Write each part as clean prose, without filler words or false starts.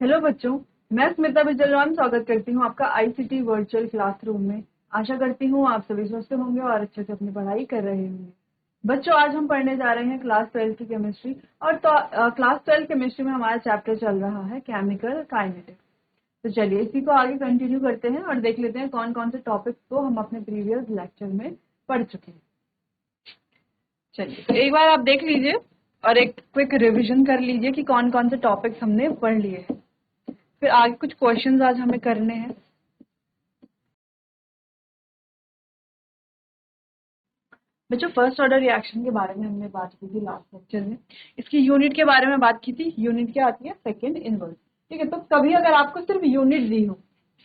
Hello बच्चों, मैं स्मिता बिजलवान स्वागत करती हूँ आपका आईसीटी वर्चुअल क्लासरूम में। आशा करती हूँ आप सभी स्वस्थ होंगे और अच्छे से अपनी पढ़ाई कर रहे होंगे। बच्चों, आज हम पढ़ने जा रहे हैं क्लास 12 की केमिस्ट्री और क्लास 12 केमिस्ट्री में हमारा चैप्टर चल रहा है केमिकल काइनेटिक्स। तो चलिए इसी को आगे कंटिन्यू करते हैं और देख लेते हैं कौन कौन से टॉपिक्स को हम अपने प्रीवियस लेक्चर में पढ़ चुके हैं। चलिए तो एक बार आप देख लीजिए और एक क्विक रिविजन कर लीजिए कि कौन कौन से टॉपिक्स हमने पढ़ लिए हैं। फिर आगे कुछ क्वेश्चंस आज हमें करने हैं। बच्चों, फर्स्ट ऑर्डर रिएक्शन के बारे में हमने बात की थी लास्ट लेक्चर में। इसकी यूनिट के बारे में बात की थी। यूनिट क्या आती है? Second inverse. ठीक है, तो कभी अगर आपको सिर्फ यूनिट दी हो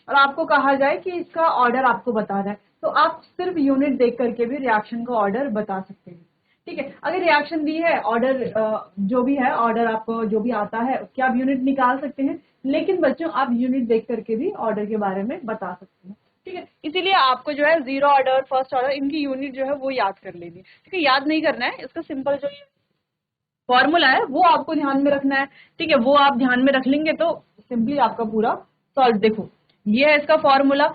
और आपको कहा जाए कि इसका ऑर्डर आपको बताना है, तो आप सिर्फ यूनिट देख करके भी रिएक्शन का ऑर्डर बता सकते हैं। ठीक है, अगर रिएक्शन दी है, ऑर्डर जो भी है, ऑर्डर आपको जो भी आता है उसके आप यूनिट निकाल सकते हैं। लेकिन बच्चों, आप यूनिट देख करके भी ऑर्डर के बारे में बता सकते हैं। ठीक है, इसीलिए आपको जो है जीरो ऑर्डर, फर्स्ट ऑर्डर, इनकी यूनिट जो है वो याद कर लेनी है। ठीक है, याद नहीं करना है, इसका सिंपल जो फॉर्मूला है वो आपको ध्यान में रखना है। ठीक है, वो आप ध्यान में रख लेंगे तो सिंपली आपका पूरा सॉल्व। देखो, ये है इसका फॉर्मूला।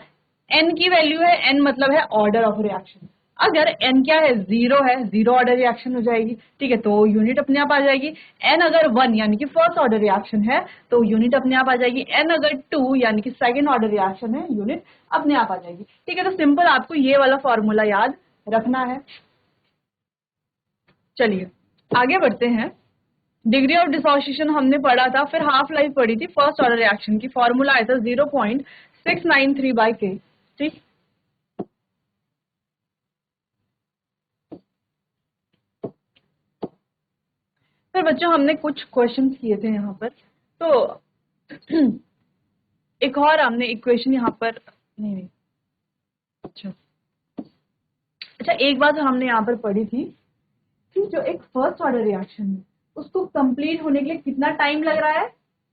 एन की वैल्यू है, एन मतलब है ऑर्डर ऑफ रिएक्शन। अगर एन क्या है? जीरो है, जीरो ऑर्डर रिएक्शन हो जाएगी। ठीक है, तो यूनिट अपने आप आ जाएगी। एन अगर वन यानी कि फर्स्ट ऑर्डर रिएक्शन है तो यूनिट अपने आप आ जाएगी। एन अगर टू यानी कि सेकेंड ऑर्डर रिएक्शन है, यूनिट अपने आप आ जाएगी। ठीक है, तो सिंपल आपको ये वाला फॉर्मूला याद रखना है। चलिए आगे बढ़ते हैं। डिग्री ऑफ डिसोसिएशन हमने पढ़ा था, फिर हाफ लाइफ पढ़ी थी फर्स्ट ऑर्डर रिएक्शन की। फॉर्मूला आया था 0.693/K। ठीक, फिर बच्चों हमने कुछ क्वेश्चंस किए थे यहाँ पर। तो एक और हमने इक्वेशन यहाँ पर नहीं, अच्छा अच्छा, एक बात हमने यहाँ पर पढ़ी थी कि जो एक फर्स्ट ऑर्डर रिएक्शन है उसको कंप्लीट होने के लिए कितना टाइम लग रहा है?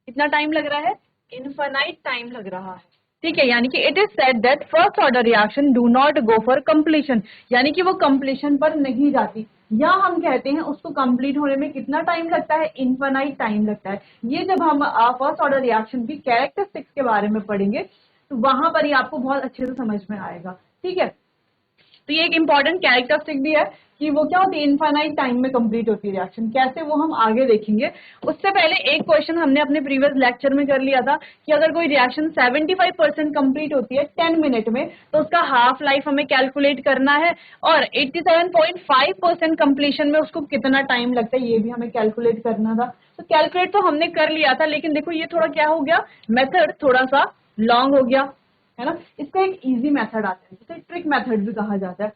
कितना टाइम लग रहा है? इनफाइनाइट टाइम लग रहा है। ठीक है, यानी कि it is said that first order reaction do not go for completion, यानी कि वो कंप्लीशन पर नहीं जाती। या हम कहते हैं उसको कंप्लीट होने में कितना टाइम लगता है? इनफाइनाइट टाइम लगता है। ये जब हम फर्स्ट ऑर्डर रिएक्शन की कैरेक्टरिस्टिक्स के बारे में पढ़ेंगे तो वहां पर ही आपको बहुत अच्छे से समझ में आएगा। ठीक है, तो ये एक इंपॉर्टेंट कैरेक्टरिस्टिक भी है कि वो क्या होती है? इनफाइनाइट टाइम में कंप्लीट होती है रिएक्शन। कैसे, वो हम आगे देखेंगे। उससे पहले एक क्वेश्चन हमने अपने प्रीवियस लेक्चर में कर लिया था कि अगर कोई रिएक्शन 75% कंप्लीट होती है 10 मिनट में तो उसका हाफ लाइफ हमें कैलकुलेट करना है, और 87.5% कंप्लीशन में उसको कितना टाइम लगता है ये भी हमें कैलकुलेट करना था। तो कैलकुलेट तो हमने कर लिया था, लेकिन देखो ये थोड़ा क्या हो गया, मेथड थोड़ा सा लॉन्ग हो गया, है ना। इसका एक इजी मेथड आता है, जिसे ट्रिक मेथड भी कहा जाता है।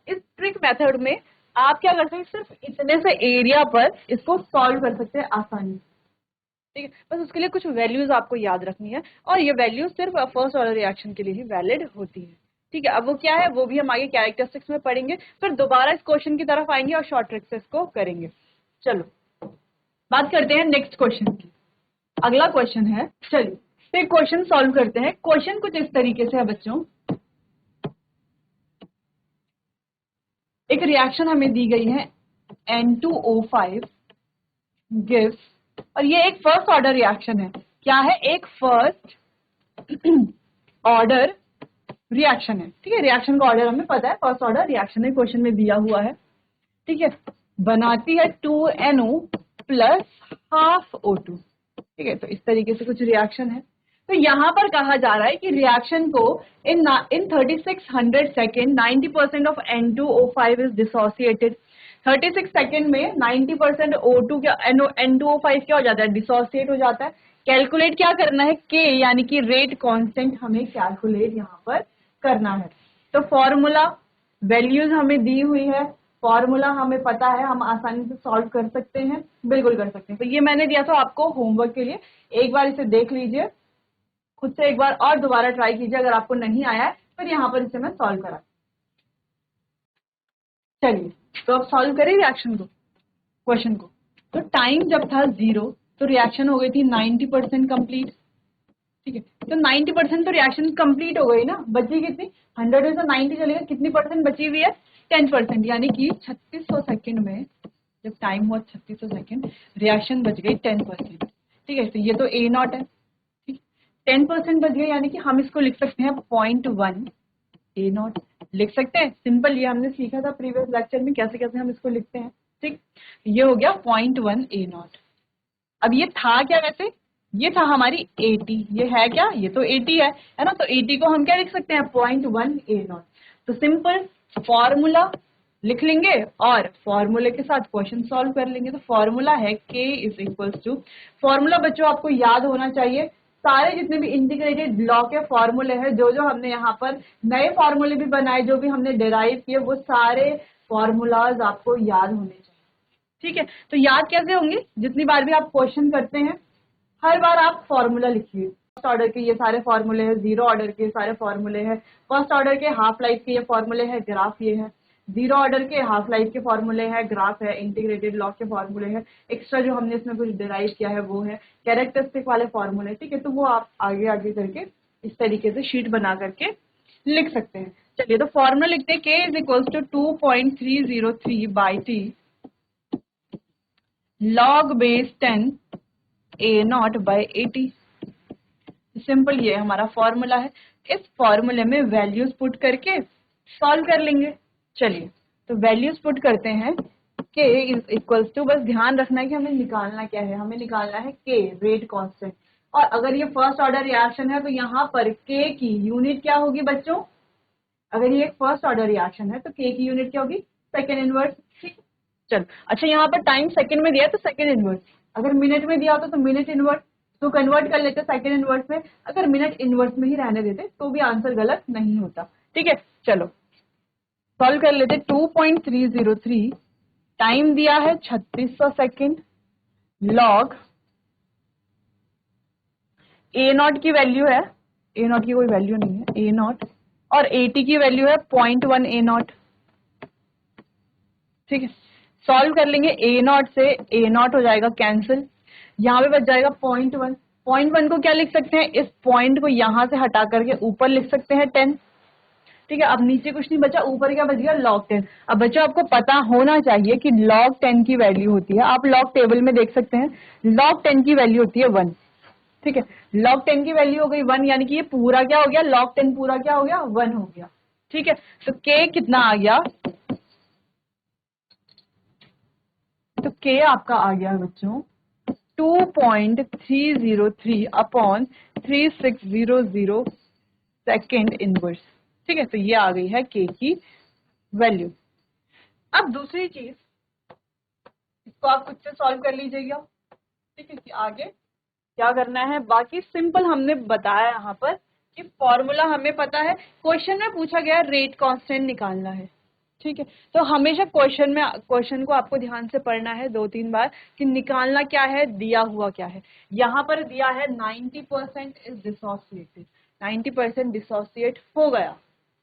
इस ट्रिक मेथड में आप क्या कर सकते हैं? सिर्फ इतने से एरिया पर इसको सॉल्व कर सकते हैं आसानी से। ठीक है, बस उसके लिए कुछ वैल्यूज आपको याद रखनी है, और ये वैल्यूज सिर्फ फर्स्ट ऑर्डर रिएक्शन के लिए ही वैलिड होती है। ठीक है, अब वो क्या है वो भी हम आगे कैरेक्टरिस्टिक्स में पढ़ेंगे, फिर दोबारा इस क्वेश्चन की तरफ आएंगे और शॉर्ट ट्रिक से इसको करेंगे। चलो बात करते हैं नेक्स्ट क्वेश्चन की। अगला क्वेश्चन है, चलिए तो क्वेश्चन सॉल्व करते हैं। क्वेश्चन कुछ इस तरीके से है बच्चों। एक रिएक्शन हमें दी गई है N2O5 गिव्स, और ये एक फर्स्ट ऑर्डर रिएक्शन है। क्या है? एक फर्स्ट ऑर्डर रिएक्शन है। ठीक है, रिएक्शन का ऑर्डर हमें पता है, फर्स्ट ऑर्डर रिएक्शन है, क्वेश्चन में दिया हुआ है। ठीक है, बनाती है 2NO प्लस हाफ O2। ठीक है, तो इस तरीके से कुछ रिएक्शन है। तो यहां पर कहा जा रहा है कि रिएक्शन को इन 3600 second 90% of N2O5 is dissociated. 36 second में 90% O2 क्या, N2O5 क्या हो जाता है? डिसोसिएट हो जाता है। कैलकुलेट क्या करना है? K यानी कि रेट कांस्टेंट हमें कैलकुलेट यहाँ पर करना है। तो फॉर्मूला वैल्यूज हमें दी हुई है, फॉर्मूला हमें पता है, हम आसानी से सॉल्व कर सकते हैं, बिल्कुल कर सकते हैं। तो ये मैंने दिया था आपको होमवर्क के लिए, एक बार इसे देख लीजिए, खुद से एक बार और दोबारा ट्राई कीजिए। अगर आपको नहीं आया है फिर यहाँ पर इसे मैं सॉल्व करा। चलिए तो अब सॉल्व करें रिएक्शन को, क्वेश्चन को। तो टाइम जब था 0 तो रिएक्शन हो गई थी 90% कंप्लीट। ठीक है, तो 90% तो रिएक्शन कंप्लीट हो गई ना, बची कितनी? 100 में से 90 चलेगा, कितनी परसेंट बची हुई है? 10%, यानी कि 3600 सेकेंड में जब टाइम हुआ 3600 सेकेंड, रिएक्शन बच गई 10%। ठीक है, तो ये तो A नॉट है। 10% बच गया, यानी कि हम इसको लिख सकते हैं 0.1 ए नॉट लिख सकते हैं। सिंपल, ये हमने सीखा था प्रीवियस लेक्चर में कैसे कैसे हम इसको लिखते हैं। ठीक, ये हो गया 0.1 ए नॉट। अब ये था क्या वैसे, ये था हमारी 80, ये है क्या, ये तो 80 है ना, तो 80 को हम क्या लिख सकते हैं 0.1 ए नॉट। तो सिंपल फॉर्मूला लिख लेंगे और फॉर्मूले के साथ क्वेश्चन सॉल्व कर लेंगे। तो फॉर्मूला है k is equals to, formula बच्चों आपको याद होना चाहिए, सारे जितने भी इंटीग्रेटेड लॉ के फॉर्मूले हैं, जो जो हमने यहाँ पर नए फॉर्मूले भी बनाए, जो भी हमने डिराइव किए, वो सारे फॉर्मूलाज आपको याद होने चाहिए। ठीक है, तो याद कैसे होंगे, जितनी बार भी आप क्वेश्चन करते हैं हर बार आप फॉर्मूला लिखिए। फर्स्ट ऑर्डर के ये सारे फॉर्मूले हैं, जीरो ऑर्डर के सारे फॉर्मूले हैं, फर्स्ट ऑर्डर के हाफ लाइफ के ये फॉर्मूले हैं, ग्राफ ये है, जीरो ऑर्डर के हाफ लाइफ के फॉर्मूले हैं, ग्राफ है, इंटीग्रेटेड लॉ के फॉर्मूले हैं, एक्स्ट्रा जो हमने इसमें कुछ डिराइव किया है वो है, कैरेक्टरिस्टिक वाले फॉर्मूले। ठीक है, तो वो आप आगे आगे करके इस तरीके से शीट बना करके लिख सकते हैं। चलिए, तो फॉर्मूला लिखते हैं, k is equals to 2.303 by t log base 10 a naught by 80। Simple, ये हमारा फॉर्मूला है। इस फॉर्मूले में वैल्यूज पुट करके सॉल्व कर लेंगे। चलिए, तो वैल्यूज पुट करते हैं, k इज इक्वल्स टू, बस ध्यान रखना है कि हमें निकालना क्या है, हमें निकालना है k रेट कांस्टेंट। और अगर ये फर्स्ट ऑर्डर रिएक्शन है तो यहाँ पर k की यूनिट क्या होगी बच्चों, अगर ये एक फर्स्ट ऑर्डर रिएक्शन है तो k की यूनिट क्या होगी, सेकेंड इनवर्स। ठीक, चलो, अच्छा यहाँ पर टाइम सेकंड में दिया है तो सेकंड इनवर्स, अगर मिनट में दिया होता तो मिनट इनवर्स, तो कन्वर्ट कर लेते सेकंड इनवर्स में, अगर मिनट इनवर्स में ही रहने देते तो भी आंसर गलत नहीं होता। ठीक है, चलो सॉल्व कर लेते। 2.303 टाइम दिया है 3600 सेकेंड, लॉग ए नॉट की वैल्यू है, ए नॉट की कोई वैल्यू नहीं है, ए नॉट, और 80 की वैल्यू है 0.1 ए नॉट। ठीक है, सॉल्व कर लेंगे, ए नॉट से ए नॉट हो जाएगा कैंसिल, यहाँ पे बच जाएगा 0.1। 0.1 को क्या लिख सकते हैं, इस पॉइंट को यहाँ से हटा करके ऊपर लिख सकते हैं 10। ठीक है, अब नीचे कुछ नहीं बचा, ऊपर क्या बच गया log 10। अब बच्चों आपको पता होना चाहिए कि log 10 की वैल्यू होती है, आप log टेबल में देख सकते हैं, log 10 की वैल्यू होती है 1। ठीक है, log 10 की वैल्यू हो गई 1, यानी कि ये पूरा क्या हो गया, log 10 पूरा क्या हो गया, 1 हो गया। ठीक है, तो k कितना आ गया, तो k आपका आ गया बच्चों 2.303 अपॉन 3600 सेकेंड इनवर्स। ठीक है, तो ये आ गई है k की वैल्यू। अब दूसरी चीज, इसको आप खुद से सॉल्व कर लीजिएगा। ठीक है, कि आगे क्या करना है, बाकी सिंपल हमने बताया यहाँ पर कि फॉर्मूला हमें पता है, क्वेश्चन में पूछा गया रेट कांस्टेंट निकालना है। ठीक है, तो हमेशा क्वेश्चन को आपको ध्यान से पढ़ना है 2-3 बार कि निकालना क्या है, दिया हुआ क्या है। यहाँ पर दिया है 90% इज डिसोसिएटेड, 90% डिसोसिएट हो गया,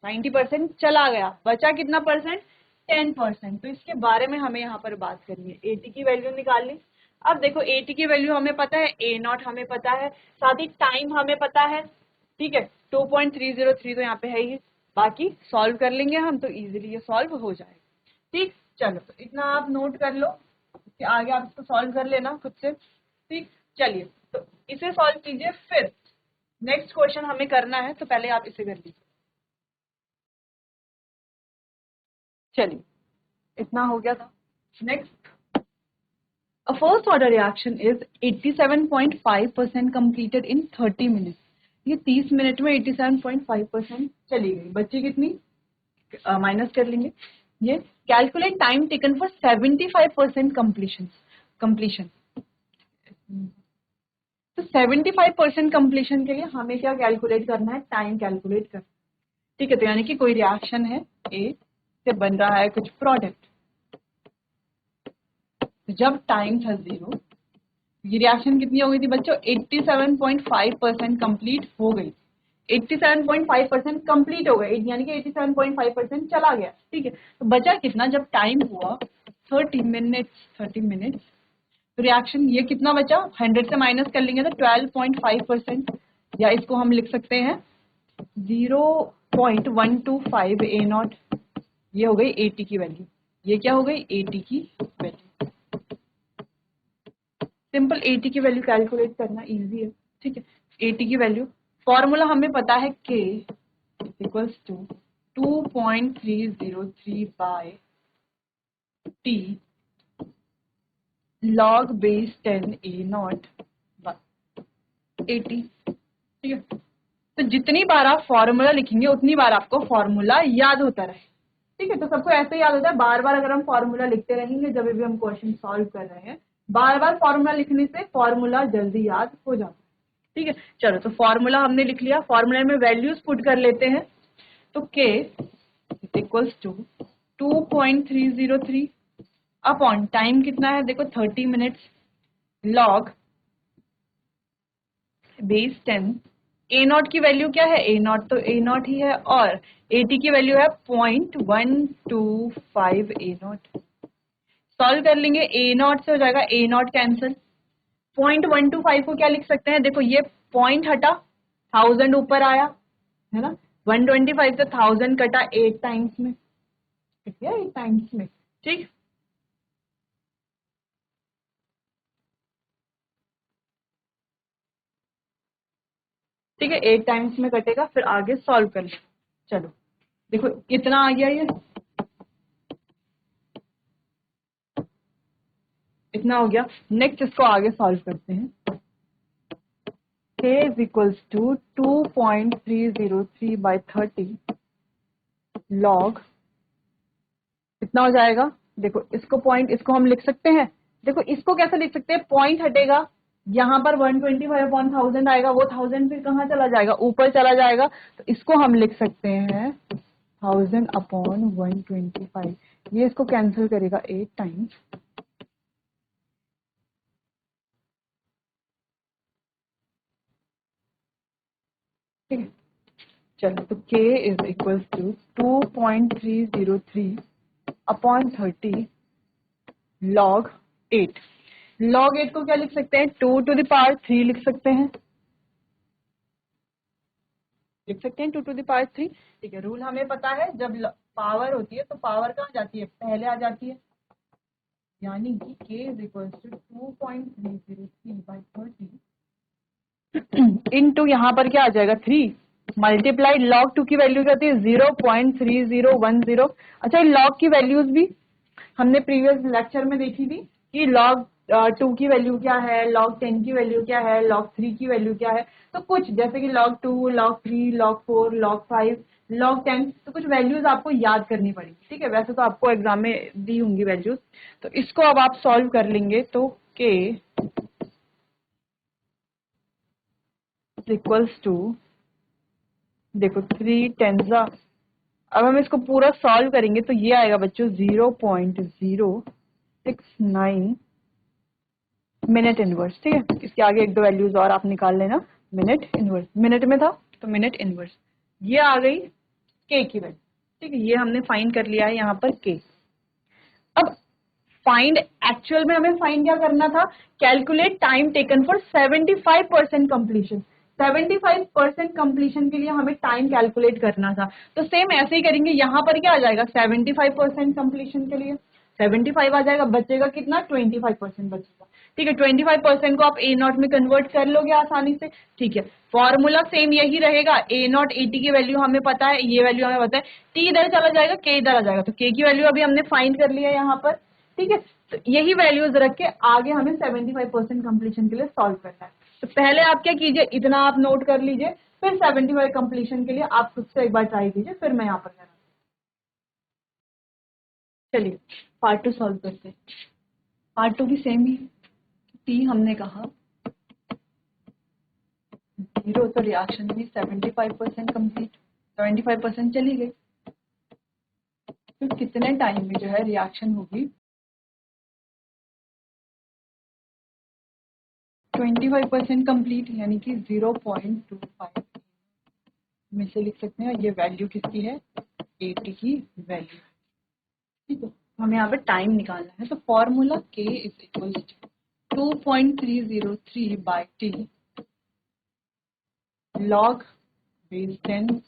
90% चला गया, बचा कितना परसेंट, 10%। तो इसके बारे में हमें यहाँ पर बात करनी है। 80 की वैल्यू निकालनी। अब देखो 80 की वैल्यू हमें पता है, ए नॉट हमें पता है, साथ ही टाइम हमें पता है। ठीक है, 2.303 तो यहाँ पे है ही, बाकी सॉल्व कर लेंगे हम तो इजीली ये सॉल्व हो जाएगा। ठीक, चलो तो इतना आप नोट कर लो, कि आगे आप इसको सॉल्व कर लेना खुद से। ठीक, चलिए तो इसे सॉल्व कीजिए, फिर नेक्स्ट क्वेश्चन हमें करना है, तो पहले आप इसे कर लीजिए। चलिए, इतना हो गया था। Next, a first order reaction is 87.5% completed in 30 minutes। ये 30 मिनट में 87.5% चली गई, बची कितनी, माइनस कर लेंगे ये। Calculate time taken for 75% completion. तो 75% कंप्लीशन के लिए हमें क्या कैलकुलेट करना है, टाइम कैलकुलेट करना। ठीक है, तो यानी कि कोई रिएक्शन है, ए से बन रहा है कुछ प्रोडक्ट, जब टाइम था 0, ये रिएक्शन कितनी हो गई थी बच्चों, 87.5% कंप्लीट हो गई। 87.5% कंप्लीट हो गई, यानी कि 87.5% चला गया। ठीक है, तो बचा कितना, जब टाइम हुआ 30 मिनट्स, तो रिएक्शन ये कितना बचा, 100 से माइनस कर लेंगे तो 12.5%, या इसको हम लिख सकते हैं 0.125 ए नॉट। ये हो गई 80 की वैल्यू, ये क्या हो गई 80 की वैल्यू। सिंपल 80 की वैल्यू कैलकुलेट करना इजी है। ठीक है, एटी की वैल्यू, फॉर्मूला हमें पता है k equals to 2.303 by t log base 10 a naught by 80। ठीक है, तो जितनी बार आप फॉर्मूला लिखेंगे उतनी बार आपको फॉर्मूला याद होता रहे। ठीक है, तो सबको ऐसे याद होता है, बार बार अगर हम फॉर्मूला लिखते रहेंगे जब भी हम क्वेश्चन सॉल्व कर रहे हैं, बार बार फॉर्मूला लिखने से फॉर्मूला जल्दी याद हो जाता है। ठीक है, चलो तो फॉर्मूला हमने लिख लिया, फॉर्मूला में वैल्यूज पुट कर लेते हैं। तो के इक्वल्स टू 2.303 अपॉन टाइम कितना है, देखो 30 minutes, log base 10, a not की वैल्यू क्या है, ए नॉट तो ए नॉट ही है, और 80 की वैल्यू है 0.125 ए नॉट। सॉल्व कर लेंगे, ए नॉट से हो जाएगा ए नॉट कैंसिल, 0.125 को क्या लिख सकते हैं, देखो ये पॉइंट हटा, 1000 ऊपर आया है ना, 125 से 1000 कटा 8 टाइम्स में, ठीक है 8 टाइम्स में। ठीक, ठीक है 8 टाइम्स में कटेगा, फिर आगे सॉल्व कर ले। चलो देखो कितना आ गया, ये इतना हो गया। नेक्स्ट इसको आगे सॉल्व करते हैं। k is equals to 2.303 by 30 log, कितना हो जाएगा, देखो इसको पॉइंट, इसको हम लिख सकते हैं, देखो इसको कैसे लिख सकते हैं, पॉइंट हटेगा, यहाँ पर 125/1000 आएगा, वो 1000 फिर कहाँ चला जाएगा, ऊपर चला जाएगा, तो इसको हम लिख सकते हैं 1000/125, ये इसको कैंसिल करेगा 8 टाइम्स। ठीक है, चलो तो k is equal to 2.303 upon 30 log 8। log 8 को क्या लिख सकते हैं, 2 to the power 3 लिख सकते हैं, 2 to the power 3। ठीक है, रूल हमें पता है, जब पावर होती है तो पावर कहाँ जाती है, पहले आ जाती है, यानी कि k is equal to 2.303 by 30 into यहाँ पर क्या आ जाएगा 3 मल्टीप्लाइड log 2 की वैल्यू क्या होती है 0.3010। अच्छा, log की वैल्यूज भी हमने प्रीवियस लेक्चर में देखी थी कि log 2 की वैल्यू क्या है, log 10 की वैल्यू क्या है, log 3 की वैल्यू क्या है, तो कुछ जैसे कि log 2, log 3, log 4, log 5, log 10, तो कुछ वैल्यूज आपको याद करनी पड़ेगी। ठीक है, वैसे तो आपको एग्जाम में दी होंगी वैल्यूज, तो इसको अब आप सॉल्व कर लेंगे, तो k इक्वल्स टू, देखो 3 टेंजा, अब हम इसको पूरा सॉल्व करेंगे तो ये आएगा बच्चों 0.069 मिनट इनवर्स। ठीक है, इसके आगे एक दो वैल्यूज और आप निकाल लेना, मिनट इनवर्स, मिनट में था तो मिनट इनवर्स, ये आ गई के की वैल्यू। ठीक है, ये हमने फाइंड कर लिया है यहाँ पर के। अब फाइंड, एक्चुअल में हमें फाइंड क्या करना था, calculate time taken for 75% completion. 75% completion के लिए हमें टाइम कैलकुलेट करना था, तो सेम ऐसे ही करेंगे, यहाँ पर क्या आ जाएगा 75% कंप्लीशन के लिए 75 आ जाएगा, बचेगा कितना 25% बचेगा। ठीक है, 25% को आप ए नॉट में कन्वर्ट कर लोगे आसानी से। ठीक है, फॉर्मूला सेम यही रहेगा, ए नॉट 80 की वैल्यू हमें पता है, ये वैल्यू हमें पता है, टी इधर चला जाएगा, के इधर आ जाएगा, तो के की वैल्यू अभी हमने फाइंड कर लिया है यहाँ पर। ठीक है, तो यही वैल्यूज रख के आगे हमें 75% कंप्लीशन के लिए सॉल्व करना है। तो पहले आप क्या कीजिए, इतना आप नोट कर लीजिए, फिर 75 कंप्लीशन के लिए आप खुद से एक बार ट्राई कीजिए, फिर मैं यहाँ पर करूँ। चलिए पार्ट 2 सॉल्व करते हैं। पार्ट 2 भी सेम ही, टी हमने कहा 0, तो रिएक्शन भी 75% कंप्लीट, 75% चली गई, तो कितने टाइम में जो है रिएक्शन होगी 25% कंप्लीट, यानी कि 0.25 में से लिख सकते हैं, ये वैल्यू किसकी है 80 की वैल्यू। ठीक है, हमें यहाँ पे टाइम निकालना है, तो formula k is equal to 2.303 by t log base 10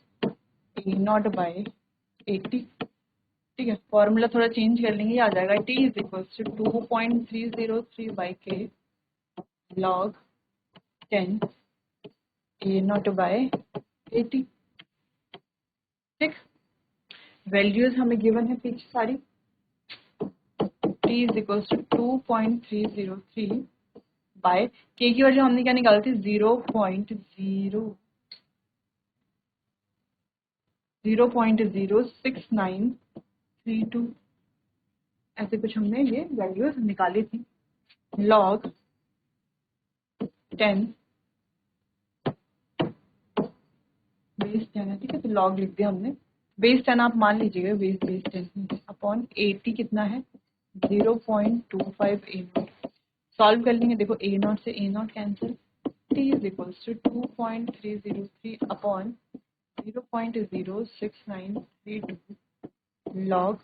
a naught by 80। ठीक है, फॉर्मूला थोड़ा चेंज कर लेंगे, आ जाएगा t is equal to 2.303 by k log 10 a naught by 80। ठीक, वैल्यूज हमें गिवन है पीछे सारी। t is equal to 2.303 by k की वैल्यू हमने क्या निकाली थी 0.06932, ऐसे कुछ हमने ये वैल्यूज निकाली थी। log 10 बेस 10 है, ठीक है, तो log लिख दिया हमने। बेस 10 आप मान लीजिएगा, बेस 10 अपॉन 80 कितना है 0.25 ए नॉट। सॉल्व कर लेंगे, देखो ए नॉट से a naught cancel, t is equal to 2.303 upon 0.06932 log।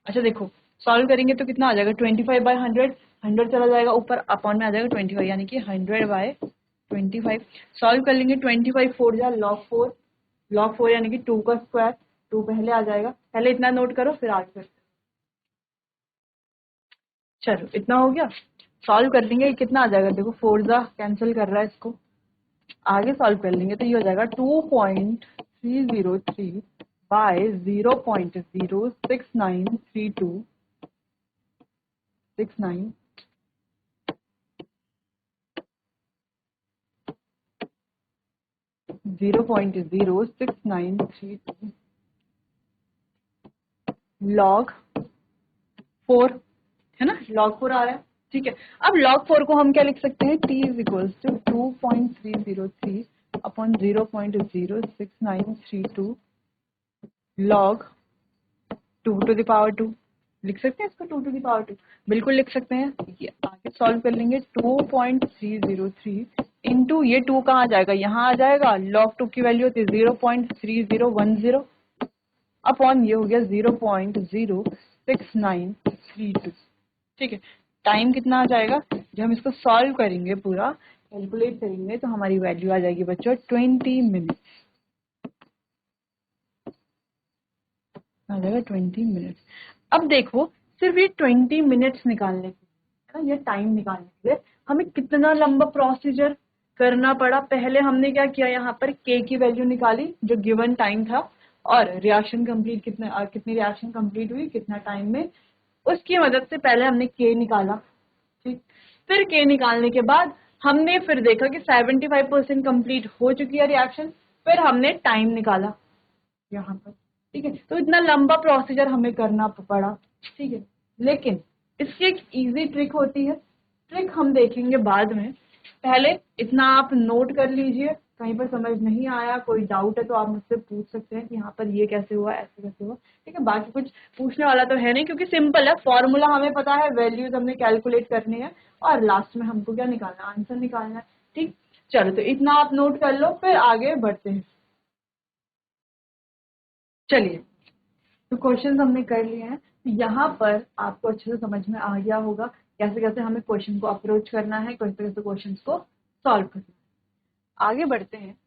अच्छा देखो, सॉल्व करेंगे तो कितना आ जाएगा 25/100, 100 चला जाएगा ऊपर, अपॉन में आ जाएगा 25, यानी कि 100/25। सॉल्व कर लेंगे, 25 4 जा log 4 यानी कि 2 का स्क्वायर, 2 पहले आ जाएगा। पहले इतना नोट करो फिर आगे करते हैं। चलो इतना हो गया, सॉल्व कर लेंगे, कितना आ जाएगा देखो 4 जा कैंसिल कर रहा है, इसको आगे सॉल्व कर लेंगे तो ये हो जाएगा 2.303 बाय 0.06932 0.06932 log 4, है ना, log 4 आ रहा है। ठीक है, अब log 4 को हम क्या लिख सकते हैं, t is equal to 2.303 upon 0.06932 log 2 to the power 2, लिख सकते हैं इसको 2 to the power 2, बिल्कुल लिख सकते हैं। ये आगे सॉल्व कर लेंगे, 2.303 इंटू ये 2 कहाँ आ जाएगा, यहाँ आ जाएगा, log 2 की वैल्यू होती है 0.3010 अपॉन ये हो गया 0.06932। ठीक है, टाइम कितना आ जाएगा, जब हम इसको सॉल्व करेंगे पूरा कैलकुलेट करेंगे तो हमारी वैल्यू आ जाएगी बच्चों 20 मिनट्स, आ जाएगा 20 मिनट्स। अब देखो, सिर्फ ये 20 मिनट्स निकालने के लिए, ये टाइम निकालने के लिए हमें कितना लंबा प्रोसीजर करना पड़ा। पहले हमने क्या किया, यहाँ पर के की वैल्यू निकाली जो गिवन टाइम था, और रिएक्शन कंप्लीट कितनी रिएक्शन कंप्लीट हुई कितना टाइम में, उसकी मदद से पहले हमने के निकाला। ठीक, फिर के निकालने के बाद हमने फिर देखा कि 75% कंप्लीट हो चुकी है रिएक्शन, फिर हमने टाइम निकाला यहाँ पर। ठीक है, तो इतना लंबा प्रोसीजर हमें करना पड़ा। ठीक है, लेकिन इसकी एक इजी ट्रिक होती है, ट्रिक हम देखेंगे बाद में, पहले इतना आप नोट कर लीजिए। कहीं पर समझ नहीं आया, कोई डाउट है तो आप मुझसे पूछ सकते हैं कि यहाँ पर ये कैसे हुआ, ऐसे कैसे हुआ। ठीक है, बाकी कुछ पूछने वाला तो है नहीं, क्योंकि सिंपल है, फॉर्मूला हमें पता है, वैल्यूज हमने कैलकुलेट करनी है और लास्ट में हमको क्या निकालना है, आंसर निकालना है। ठीक, चलो तो इतना आप नोट कर लो, फिर आगे बढ़ते हैं। चलिए, तो क्वेश्चन हमने कर लिए हैं, यहाँ पर आपको अच्छे से समझ में आ गया होगा कैसे कैसे हमें क्वेश्चन को अप्रोच करना है, कैसे कैसे क्वेश्चन को सॉल्व करना है। आगे बढ़ते हैं,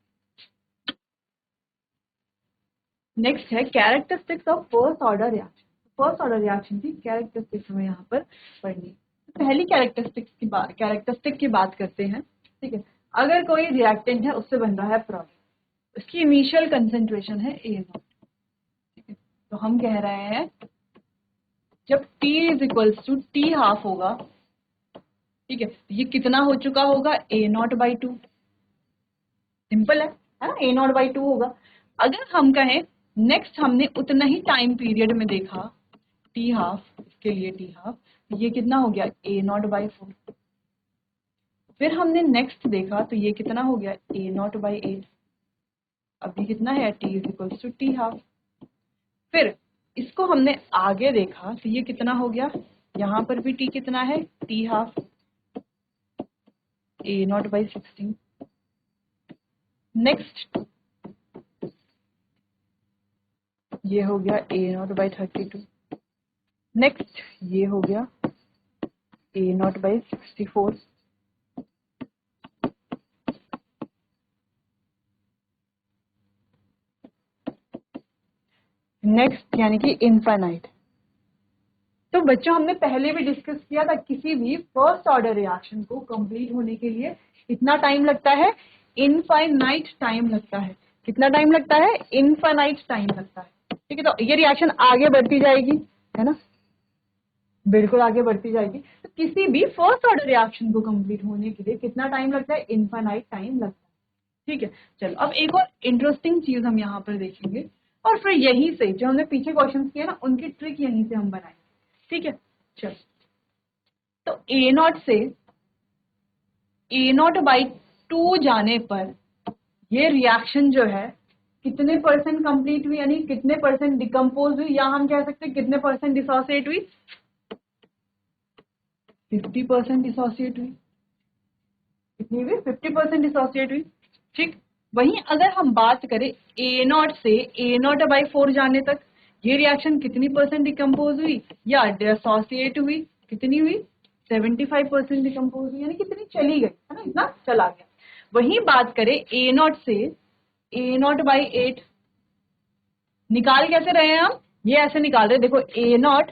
नेक्स्ट है characteristics of first order reaction. First order reaction की कैरेक्टरिस्टिक्स हमें यहाँ पर पढ़नी है। तो पहली कैरेक्टरिस्टिक की बात करते हैं। ठीक है, अगर कोई रिएक्टेंट है, उससे बन रहा है प्रोडक्ट, उसकी इनिशियल कंसेंट्रेशन है A0। ठीक है, तो हम कह रहे हैं जब T is equals to T half होगा, ठीक है, ये कितना हो चुका होगा A0/2, सिंपल है ना, A0/2 होगा। अगर हम कहें नेक्स्ट हमने उतना ही टाइम पीरियड में देखा T हाफ, इसके लिए T हाफ, ये कितना हो गया A0/4। फिर हमने नेक्स्ट देखा तो ये कितना हो गया A0/8। अभी कितना है T is equals to T half. फिर इसको हमने आगे देखा तो ये कितना हो गया, यहाँ पर भी T कितना है T हाफ, A0/16। नेक्स्ट ये हो गया A0/32। नेक्स्ट ये हो गया A0/64। नेक्स्ट यानी कि इनफाइनाइट। तो बच्चों हमने पहले भी डिस्कस किया था, किसी भी फर्स्ट ऑर्डर रिएक्शन को कंप्लीट होने के लिए कितना टाइम लगता है, इनफाइनाइट टाइम लगता है। कितना टाइम लगता है? इनफाइनाइट टाइम लगता है। ठीक है, तो ये रिएक्शन आगे बढ़ती जाएगी, है ना, बिल्कुल आगे बढ़ती जाएगी। तो किसी भी फर्स्ट ऑर्डर रिएक्शन को कंप्लीट होने के लिए कितना टाइम लगता है? इनफाइनाइट टाइम लगता है। ठीक है, चलो अब एक और इंटरेस्टिंग चीज हम यहाँ पर देखेंगे, और फिर यहीं से जो हमने पीछे क्वेश्चन किए ना उनकी ट्रिक यहीं से हम बनाएंगे। ठीक है, चलो तो ए नॉट से A0/2 जाने पर ये रिएक्शन जो है कितने परसेंट कंप्लीट हुई, यानी कितने परसेंट डिकम्पोज हुई, या हम कह सकते हैं कितने परसेंट डिसोसिएट हुई? 50% डिसोसिएट हुई। कितनी हुई? 50% डिसोसिएट हुई। ठीक, वहीं अगर हम बात करें A0 से A0/4 जाने तक ये रिएक्शन कितनी परसेंट डिकम्पोज हुई या डिसोसिएट हुई? कितनी हुई? 75% डिकम्पोज हुई, यानी कितनी चली गई, है ना, इतना चला गया। वहीं बात करें A0 से A0/8, निकाल कैसे रहे हैं हम? ये ऐसे निकाल रहे हैं, देखो A0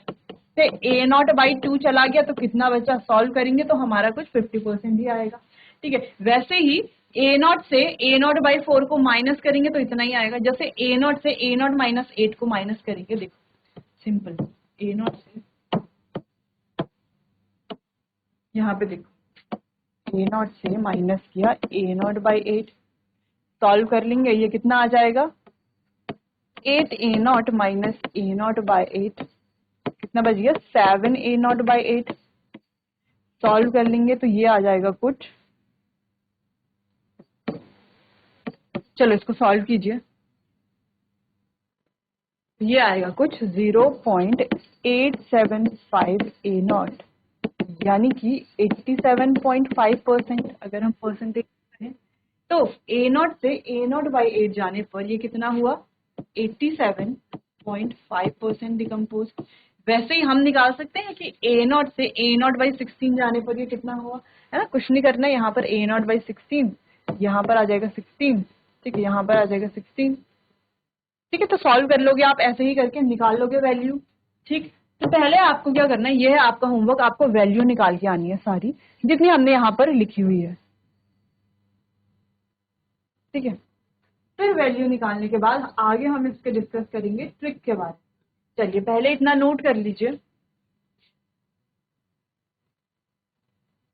से A0/2 चला गया तो कितना बचा? सॉल्व करेंगे तो हमारा कुछ 50% ही आएगा। ठीक है, वैसे ही A0 से A0/4 को माइनस करेंगे तो इतना ही आएगा। जैसे A0 से A0-8 को माइनस करेंगे, देखो सिंपल, A0 से यहाँ पे देखो A0 से माइनस किया A0/8, सॉल्व कर लेंगे, ये कितना आ जाएगा? 8A0 माइनस A0/8 कितना बच गया? 7A0/8। सॉल्व कर लेंगे तो ये आ जाएगा कुछ, चलो इसको सॉल्व कीजिए, ये आएगा कुछ 0.875A0, यानी कि 87.5%। अगर हम परसेंटेज करें तो A0 से A0/8 जाने पर ये कितना हुआ? 87.5% डिकम्पोज। वैसे ही हम निकाल सकते हैं कि A0 से A0/16 जाने पर ये कितना हुआ, है ना, कुछ नहीं करना है, यहाँ पर A0/16, यहाँ पर आ जाएगा 16। ठीक है, यहाँ पर आ जाएगा 16। ठीक है, तो सॉल्व कर लोगे आप, ऐसे ही करके निकाल लोगे वैल्यू। ठीक, तो पहले आपको क्या करना है, ये है आपका होमवर्क, आपको वैल्यू निकाल के आनी है सारी जितनी हमने यहाँ पर लिखी हुई है। ठीक है, फिर वैल्यू निकालने के बाद आगे हम इसके डिस्कस करेंगे ट्रिक के बारे में। चलिए पहले इतना नोट कर लीजिए।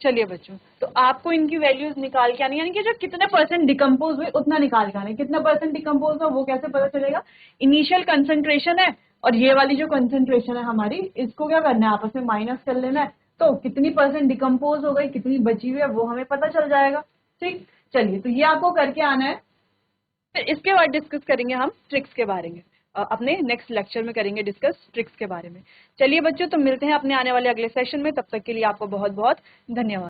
चलिए बच्चों, तो आपको इनकी वैल्यूज निकाल के आनी, यानी कि जो कितने परसेंट डिकम्पोज हुए उतना निकाल के आना है। कितना परसेंट डिकम्पोज हुआ वो कैसे पता चलेगा? इनिशियल कंसंट्रेशन है और ये वाली जो कंसंट्रेशन है हमारी, इसको क्या करना है? आपस में माइनस कर लेना है, तो कितनी परसेंट डिकम्पोज हो गई, कितनी बची हुई है वो हमें पता चल जाएगा। ठीक, चलिए तो ये आपको करके आना है। फिर इसके बाद डिस्कस करेंगे हम ट्रिक्स के बारे में, अपने नेक्स्ट लेक्चर में करेंगे डिस्कस ट्रिक्स के बारे में। चलिए बच्चों, तो मिलते हैं अपने आने वाले अगले सेशन में, तब तक के लिए आपको बहुत बहुत धन्यवाद।